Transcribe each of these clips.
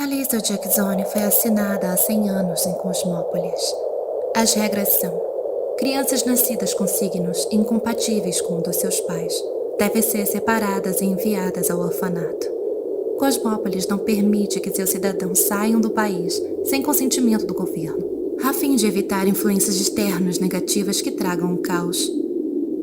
lei Zodiac Zone foi assinada há 100 anos em Cosmópolis. As regras são: crianças nascidas com signos incompatíveis com o dos seus pais devem ser separadas e enviadas ao orfanato. Cosmópolis não permite que seus cidadãos saiam do país sem consentimento do governo, a fim de evitar influências externas negativas que tragam o caos.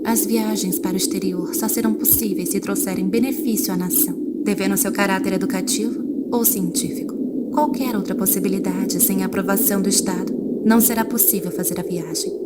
As viagens para o exterior só serão possíveis se trouxerem benefício à nação, devendo seu caráter educativo ou científico. Qualquer outra possibilidade sem a aprovação do Estado, não será possível fazer a viagem.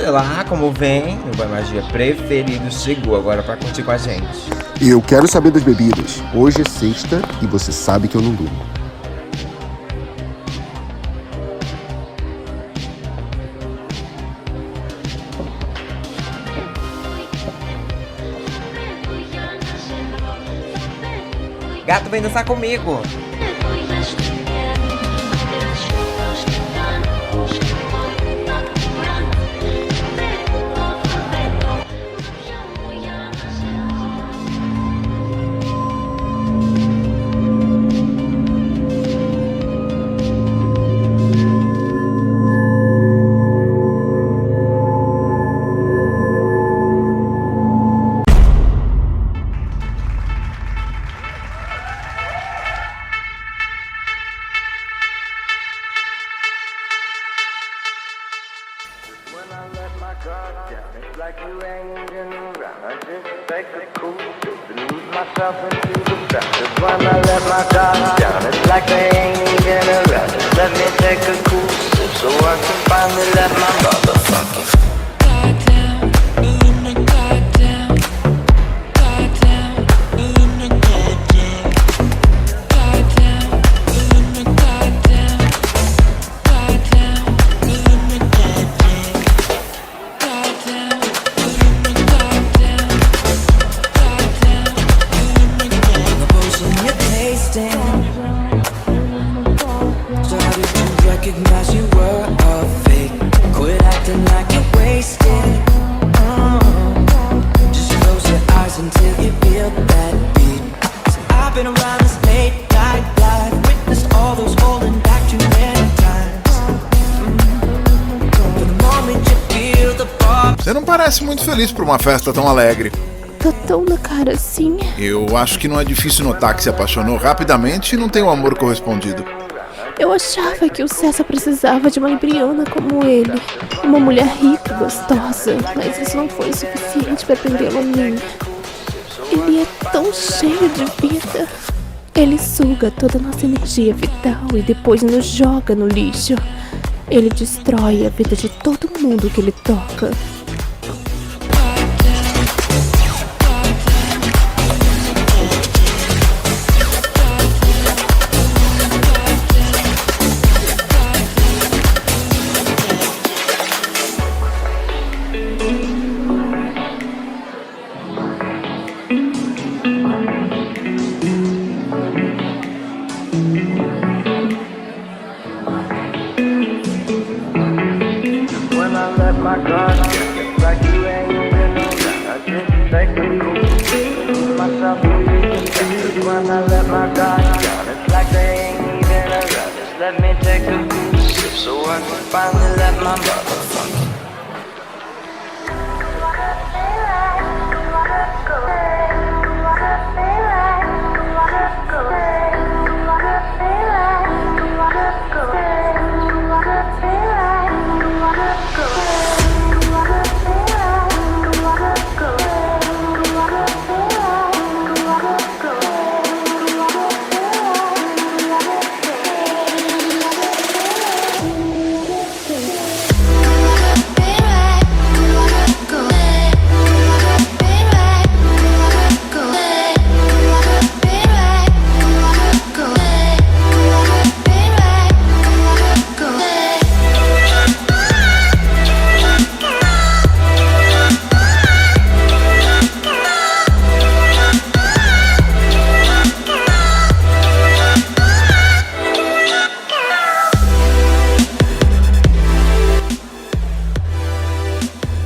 Olha lá como vem, o Vai Magia preferido chegou agora pra curtir com a gente. Eu quero saber das bebidas. Hoje é sexta e você sabe que eu não durmo. Gato, vem dançar comigo. Goddamn. been around this late night life, witnessed all those holding back too many times. For the moment you feel the fall. Você não parece muito feliz por uma festa tão alegre. Tá tão na cara assim. Eu acho que não é difícil notar que se apaixonou rapidamente e não tem o amor correspondido. Eu achava que o César precisava de uma libriana como ele. Uma mulher rica, gostosa. Mas isso não foi o suficiente para prendê-lo a mim. Ele é tão cheio de vida. Ele suga toda a nossa energia vital e depois nos joga no lixo. Ele destrói a vida de todo mundo que ele toca.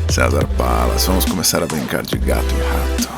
César Palas, vamos começar a brincar de gato e rato.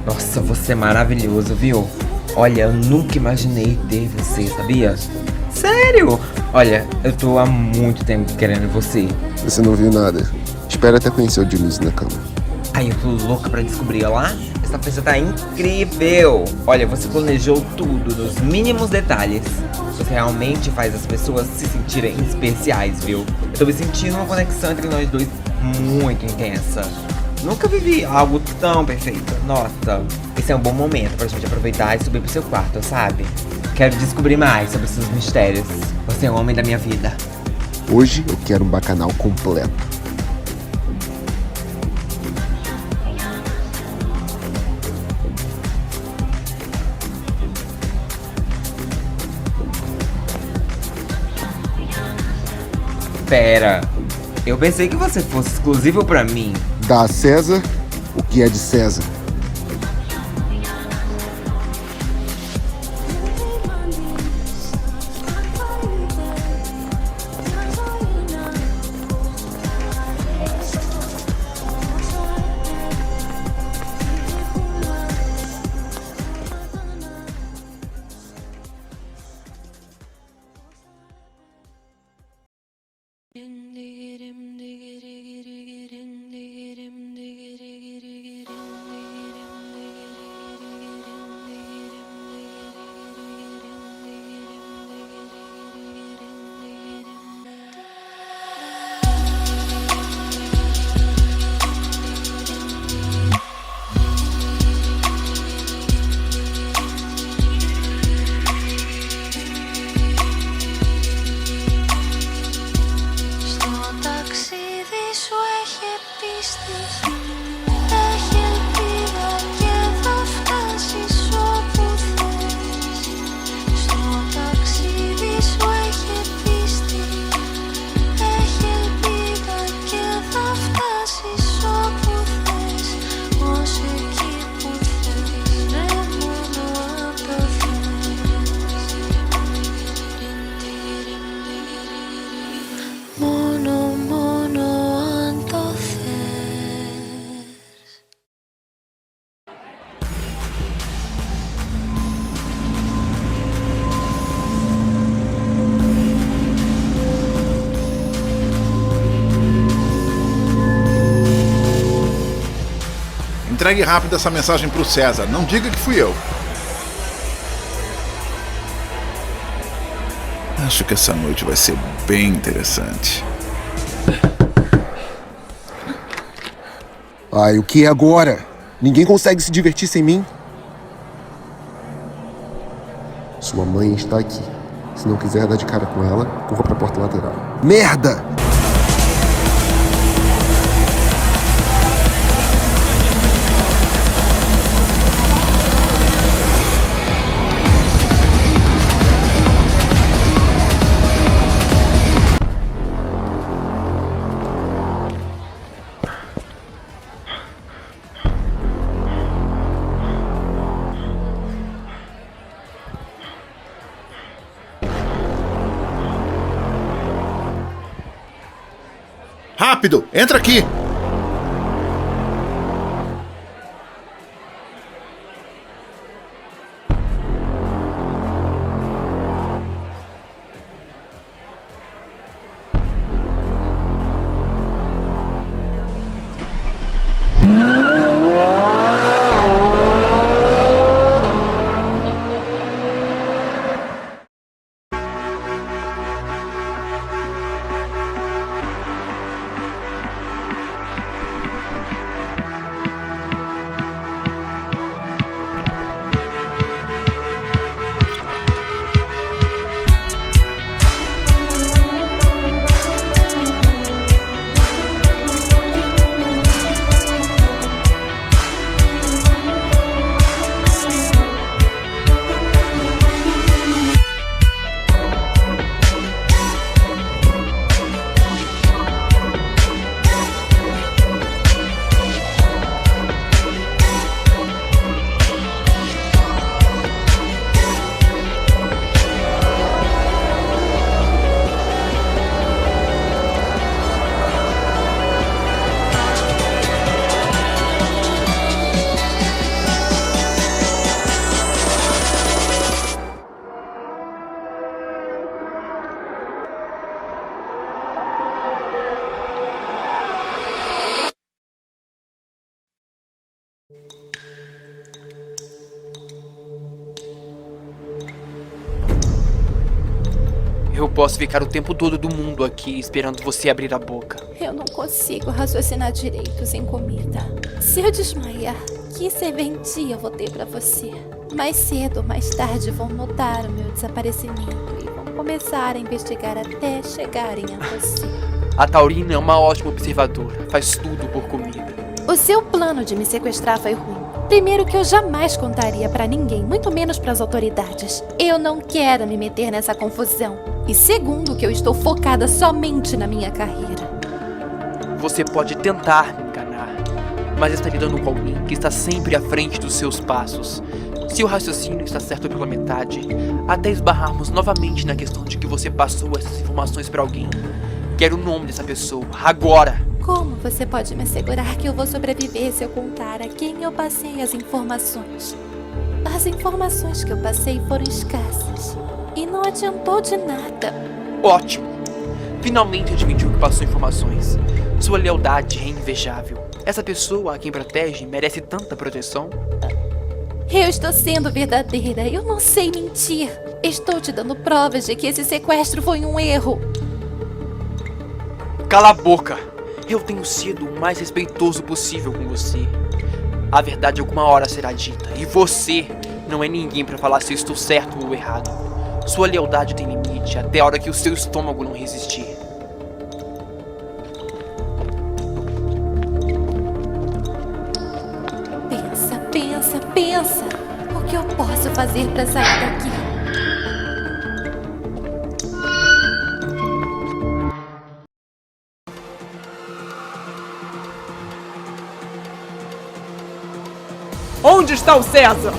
Nossa, você é maravilhoso, viu? Olha, eu nunca imaginei ter você, sabia? Sério? Olha, eu tô há muito tempo querendo você. Você não viu nada. Espera até conhecer o Dionísio na cama. Ai, eu tô louca pra descobrir, olha lá. Essa festa tá incrível. Olha, você planejou tudo nos mínimos detalhes. Você realmente faz as pessoas se sentirem especiais, viu? Eu tô me sentindo uma conexão entre nós dois muito intensa. Nunca vivi algo tão perfeito. Nossa, esse é um bom momento pra gente aproveitar e subir pro seu quarto, sabe? Quero descobrir mais sobre seus mistérios. Você é o homem da minha vida. Hoje eu quero um bacanal completo. Pera, eu pensei que você fosse exclusivo pra mim. Dá a César o que é de César. entregue rápido essa mensagem pro César. Não diga que fui eu. Acho que essa noite vai ser bem interessante. Ai, o que é agora? Ninguém consegue se divertir sem mim? Sua mãe está aqui. Se não quiser dar de cara com ela, corra pra porta lateral. Merda! Rápido, entra aqui! Eu posso ficar o tempo todo do mundo aqui esperando você abrir a boca. Eu não consigo raciocinar direito sem comida. Se eu desmaiar, que serventia eu vou ter pra você? Mais cedo ou mais tarde vão notar o meu desaparecimento e vão começar a investigar até chegarem a você. A Taurina é uma ótima observadora. Faz tudo por comida. O seu plano de me sequestrar foi ruim. Primeiro que eu jamais contaria pra ninguém, muito menos pras autoridades. Eu não quero me meter nessa confusão. E segundo que eu estou focada somente na minha carreira. Você pode tentar me enganar, mas está lidando com alguém que está sempre à frente dos seus passos. Se o raciocínio está certo pela metade, até esbarrarmos novamente na questão de que você passou essas informações pra alguém. Quero o nome dessa pessoa, agora! Como você pode me assegurar que eu vou sobreviver se eu contar a quem eu passei as informações? As informações que eu passei foram escassas e não adiantou de nada. Ótimo! Finalmente admitiu que passou informações. Sua lealdade é invejável. Essa pessoa a quem protege merece tanta proteção? Eu estou sendo verdadeira, eu não sei mentir. Estou te dando provas de que esse sequestro foi um erro. Cala a boca! Eu tenho sido o mais respeitoso possível com você. A verdade alguma hora será dita, e você não é ninguém para falar se eu estou certo ou errado. Sua lealdade tem limite até a hora que o seu estômago não resistir. Pensa. O que eu posso fazer para sair daqui? Onde está o César?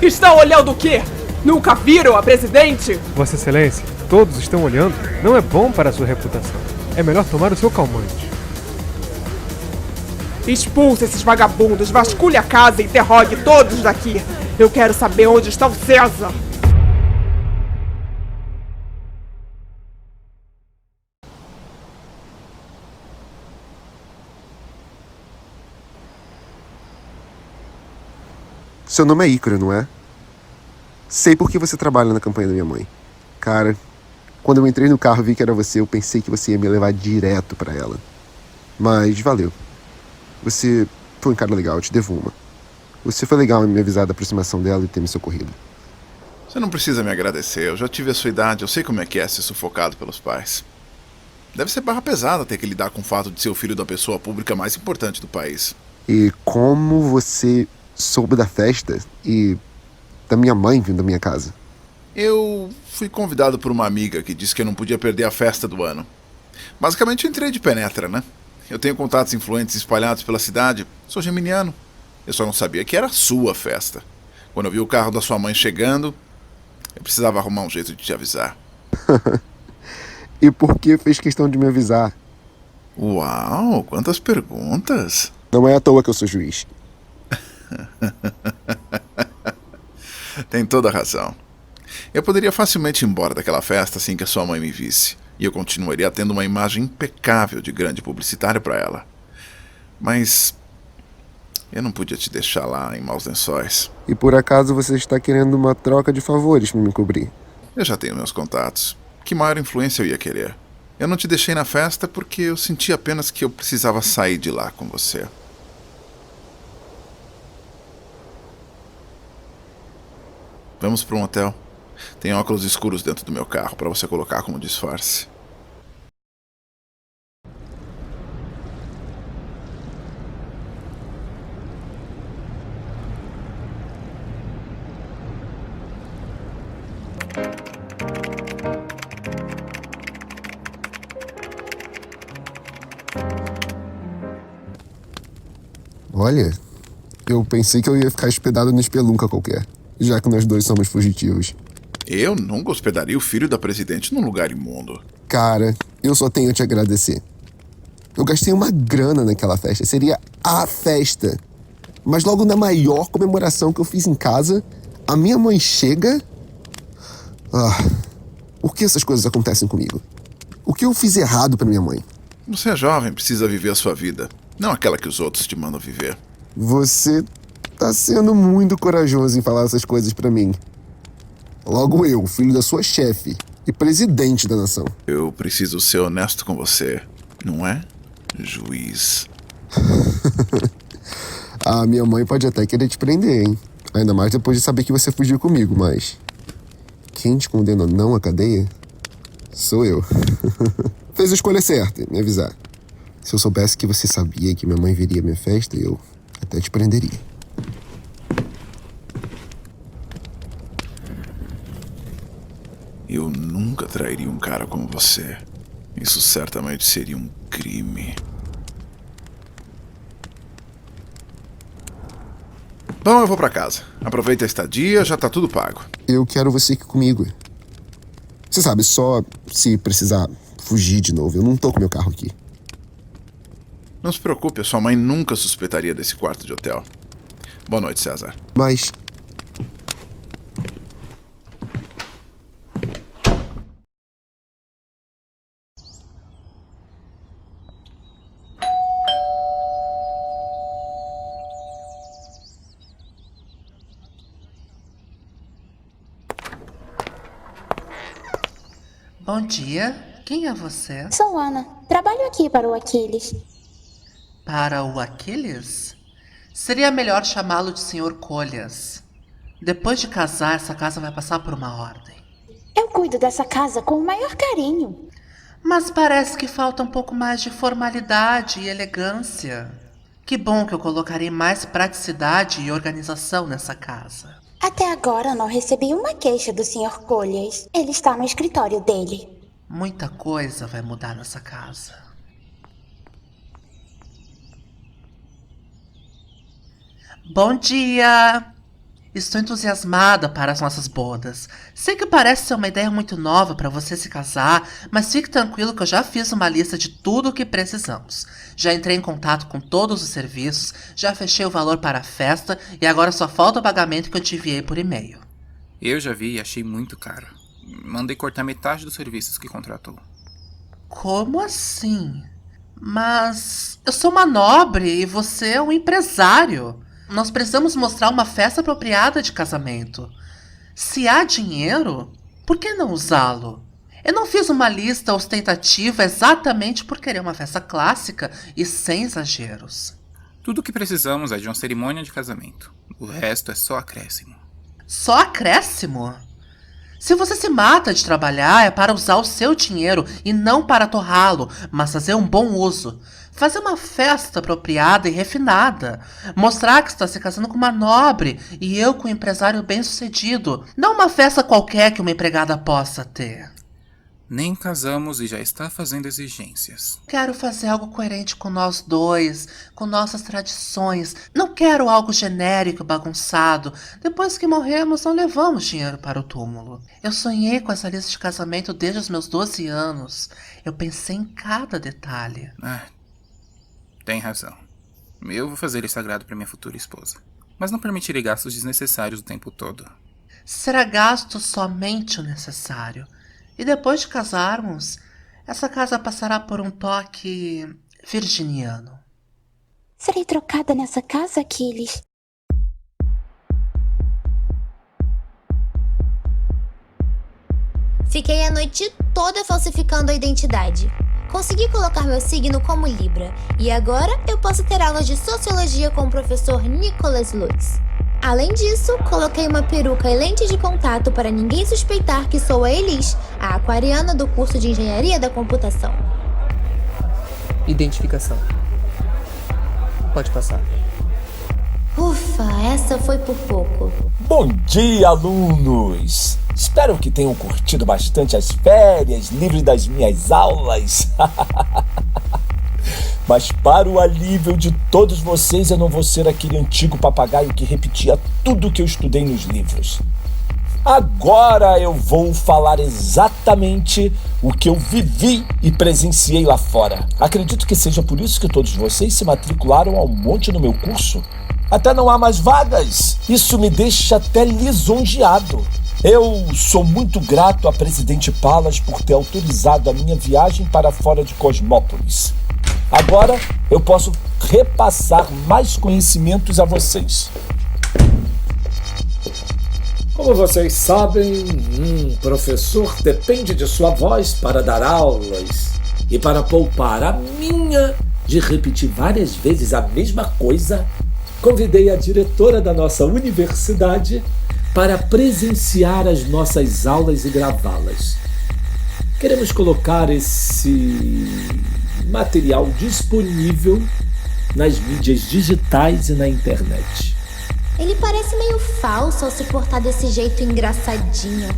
Está olhando o quê? Nunca viram a presidente? Vossa Excelência, todos estão olhando. Não é bom para a sua reputação. É melhor tomar o seu calmante. Expulse esses vagabundos, vasculhe a casa e interrogue todos daqui. Eu quero saber onde está o César. Seu nome é Ícaro, não é? Sei por que você trabalha na campanha da minha mãe. Cara, quando eu entrei no carro e vi que era você, eu pensei que você ia me levar direto pra ela. Mas valeu. Você foi um cara legal, eu te devo uma. Você foi legal em me avisar da aproximação dela e ter me socorrido. Você não precisa me agradecer, eu já tive a sua idade, eu sei como é que é ser sufocado pelos pais. Deve ser barra pesada ter que lidar com o fato de ser o filho da pessoa pública mais importante do país. E como você soube da festa e da minha mãe vindo da minha casa? Eu fui convidado por uma amiga que disse que eu não podia perder a festa do ano. Basicamente eu entrei de penetra, né? Eu tenho contatos influentes espalhados pela cidade, sou geminiano. Eu só não sabia que era a sua festa. Quando eu vi o carro da sua mãe chegando, eu precisava arrumar um jeito de te avisar. E por que fez questão de me avisar? Uau, quantas perguntas! Não é à toa que eu sou juiz. Tem toda a razão. Eu poderia facilmente ir embora daquela festa assim que a sua mãe me visse. E eu continuaria tendo uma imagem impecável de grande publicitário para ela. Mas eu não podia te deixar lá em maus lençóis. E por acaso você está querendo uma troca de favores para me cobrir? Eu já tenho meus contatos. Que maior influência eu ia querer? Eu não te deixei na festa porque eu senti apenas que eu precisava sair de lá com você. Vamos para um hotel. Tem óculos escuros dentro do meu carro para você colocar como disfarce. Olha, eu pensei que eu ia ficar hospedado no Spelunca qualquer, já que nós dois somos fugitivos. Eu nunca hospedaria o filho da presidente num lugar imundo. Cara, eu só tenho a te agradecer. Eu gastei uma grana naquela festa, seria a festa. Mas logo na maior comemoração que eu fiz em casa, a minha mãe chega... por que essas coisas acontecem comigo? O que eu fiz errado pra minha mãe? Você é jovem, precisa viver a sua vida, não aquela que os outros te mandam viver. Você tá sendo muito corajoso em falar essas coisas pra mim. Logo eu, filho da sua chefe e presidente da nação. Eu preciso ser honesto com você, não é, juiz? A minha mãe pode até querer te prender, hein? Ainda mais depois de saber que você fugiu comigo, mas... quem te condena não à cadeia? Sou eu. Fez a escolha certa, me avisar. Se eu soubesse que você sabia que minha mãe viria à minha festa, eu até te prenderia. Eu nunca trairia um cara como você. Isso certamente seria um crime. Bom, eu vou pra casa. Aproveita a estadia, já tá tudo pago. Eu quero você aqui comigo. Você sabe, só se precisar fugir de novo. Eu não tô com meu carro aqui. Não se preocupe, a sua mãe nunca suspeitaria desse quarto de hotel. Boa noite, César. Mas... Bom dia, quem é você? Sou Ana, trabalho aqui para o Aquiles. Para o Aquiles? Seria melhor chamá-lo de Sr. Colhas. Depois de casar, essa casa vai passar por uma ordem. Eu cuido dessa casa com o maior carinho. Mas parece que falta um pouco mais de formalidade e elegância. Que bom que eu colocarei mais praticidade e organização nessa casa. Até agora não recebi uma queixa do Sr. Colhas. Ele está no escritório dele. Muita coisa vai mudar nessa casa. Bom dia! Estou entusiasmada para as nossas bodas. Sei que parece ser uma ideia muito nova para você se casar, mas fique tranquilo que eu já fiz uma lista de tudo o que precisamos. Já entrei em contato com todos os serviços, já fechei o valor para a festa e agora só falta o pagamento que eu te enviei por e-mail. Eu já vi e achei muito caro. Mandei cortar metade dos serviços que contratou. Como assim? Mas eu sou uma nobre e você é um empresário. Nós precisamos mostrar uma festa apropriada de casamento. Se há dinheiro, por que não usá-lo? Eu não fiz uma lista ostentativa exatamente por querer uma festa clássica e sem exageros. Tudo o que precisamos é de uma cerimônia de casamento. O resto é só acréscimo. Só acréscimo? Se você se mata de trabalhar, é para usar o seu dinheiro e não para torrá-lo, mas fazer um bom uso. Fazer uma festa apropriada e refinada. Mostrar que está se casando com uma nobre e eu com um empresário bem-sucedido. Não uma festa qualquer que uma empregada possa ter. Nem casamos e já está fazendo exigências. Quero fazer algo coerente com nós dois, com nossas tradições. Não quero algo genérico e bagunçado. Depois que morremos, não levamos dinheiro para o túmulo. Eu sonhei com essa lista de casamento desde os meus 12 anos. Eu pensei em cada detalhe. Tem razão. Eu vou fazer isso sagrado para minha futura esposa. Mas não permitirei gastos desnecessários o tempo todo. Será gasto somente o necessário. E depois de casarmos, essa casa passará por um toque virginiano. Serei trocada nessa casa, Aquiles? Fiquei a noite toda falsificando a identidade. Consegui colocar meu signo como Libra. E agora eu posso ter aulas de sociologia com o professor Nicholas Lutz. Além disso, coloquei uma peruca e lente de contato para ninguém suspeitar que sou a Elis, a aquariana do curso de Engenharia da Computação. Identificação. Pode passar. Ufa, essa foi por pouco. Bom dia, alunos! Espero que tenham curtido bastante as férias, livre das minhas aulas. Mas para o alívio de todos vocês, eu não vou ser aquele antigo papagaio que repetia tudo que eu estudei nos livros. Agora eu vou falar exatamente o que eu vivi e presenciei lá fora. Acredito que seja por isso que todos vocês se matricularam ao monte no meu curso. Até não há mais vagas. Isso me deixa até lisonjeado. Eu sou muito grato a Presidente Palas por ter autorizado a minha viagem para fora de Cosmópolis. Agora eu posso repassar mais conhecimentos a vocês. Como vocês sabem, um professor depende de sua voz para dar aulas. E para poupar a minha de repetir várias vezes a mesma coisa, convidei a diretora da nossa universidade para presenciar as nossas aulas e gravá-las. Queremos colocar esse material disponível nas mídias digitais e na internet. Ele parece meio falso ao se portar desse jeito engraçadinho.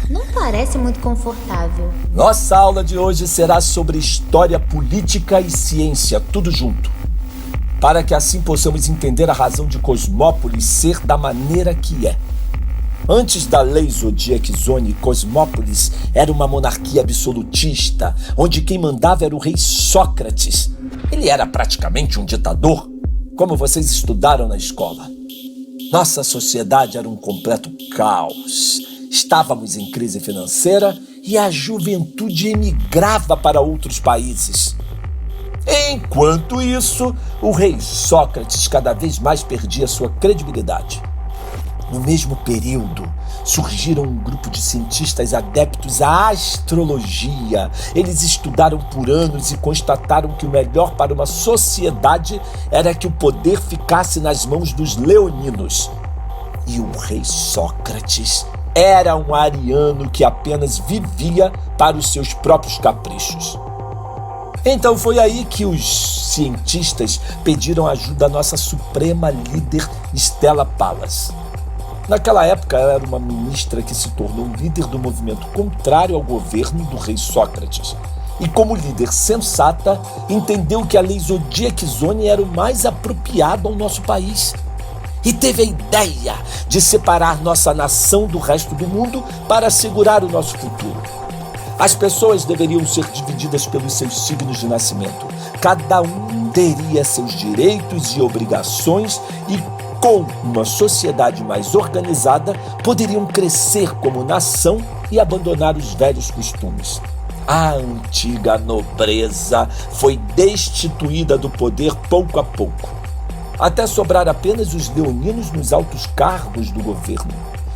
Não parece muito confortável. Nossa aula de hoje será sobre história, política e ciência, tudo junto. Para que assim possamos entender a razão de Cosmópolis ser da maneira que é. Antes da lei Zodiac Zone, Cosmópolis era uma monarquia absolutista, onde quem mandava era o rei Sócrates. Ele era praticamente um ditador, como vocês estudaram na escola. Nossa sociedade era um completo caos. Estávamos em crise financeira e a juventude emigrava para outros países. Enquanto isso, o rei Sócrates cada vez mais perdia sua credibilidade. No mesmo período, surgiram um grupo de cientistas adeptos à astrologia. Eles estudaram por anos e constataram que o melhor para uma sociedade era que o poder ficasse nas mãos dos leoninos. E o rei Sócrates era um ariano que apenas vivia para os seus próprios caprichos. Então foi aí que os cientistas pediram ajuda à nossa suprema líder Stella Palas. Naquela época, ela era uma ministra que se tornou um líder do movimento contrário ao governo do rei Sócrates. E como líder sensata, entendeu que a lei Zodiac Zone era o mais apropriado ao nosso país. E teve a ideia de separar nossa nação do resto do mundo para assegurar o nosso futuro. As pessoas deveriam ser divididas pelos seus signos de nascimento. Cada um teria seus direitos e obrigações e, com uma sociedade mais organizada, poderiam crescer como nação e abandonar os velhos costumes. A antiga nobreza foi destituída do poder pouco a pouco. até sobrar apenas os leoninos nos altos cargos do governo.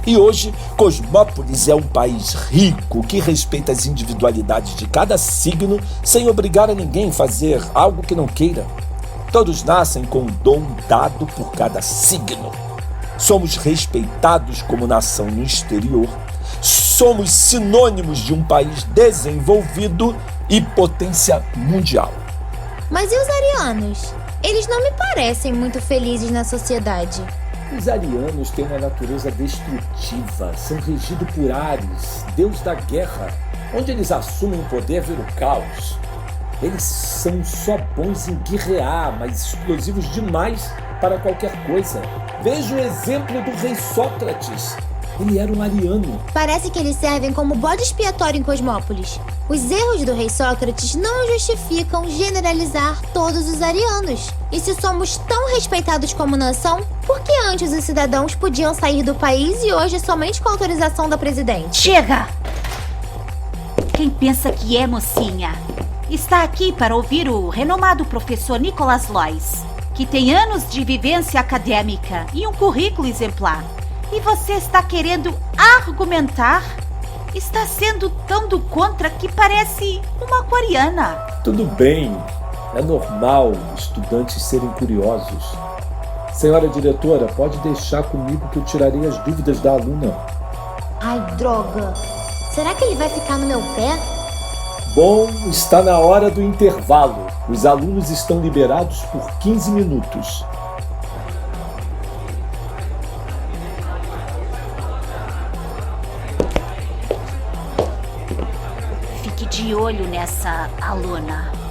E hoje, Cosmópolis é um país rico que respeita as individualidades de cada signo sem obrigar a ninguém a fazer algo que não queira. Todos nascem com um dom dado por cada signo. Somos respeitados como nação no exterior. Somos sinônimos de um país desenvolvido e potência mundial. Mas e os arianos? Eles não me parecem muito felizes na sociedade. Os arianos têm uma natureza destrutiva, são regidos por Ares, deus da guerra. Onde eles assumem o poder vira o caos. Eles são só bons em guerrear, mas explosivos demais para qualquer coisa. Veja o exemplo do rei Sócrates. Ele era um ariano. Parece que eles servem como bode expiatório em Cosmópolis. Os erros do rei Sócrates não justificam generalizar todos os arianos. E se somos tão respeitados como nação, por que antes os cidadãos podiam sair do país e hoje somente com autorização da presidente? Chega! Quem pensa que é, mocinha? Está aqui para ouvir o renomado professor Nicholas Lois, que tem anos de vivência acadêmica e um currículo exemplar. E você está querendo argumentar? Está sendo tão do contra que parece uma aquariana. Tudo bem, é normal estudantes serem curiosos. Senhora diretora, pode deixar comigo que eu tirarei as dúvidas da aluna. Ai, droga! Será que ele vai ficar no meu pé? Bom, está na hora do intervalo. Os alunos estão liberados por 15 minutos. Fique de olho nessa aluna.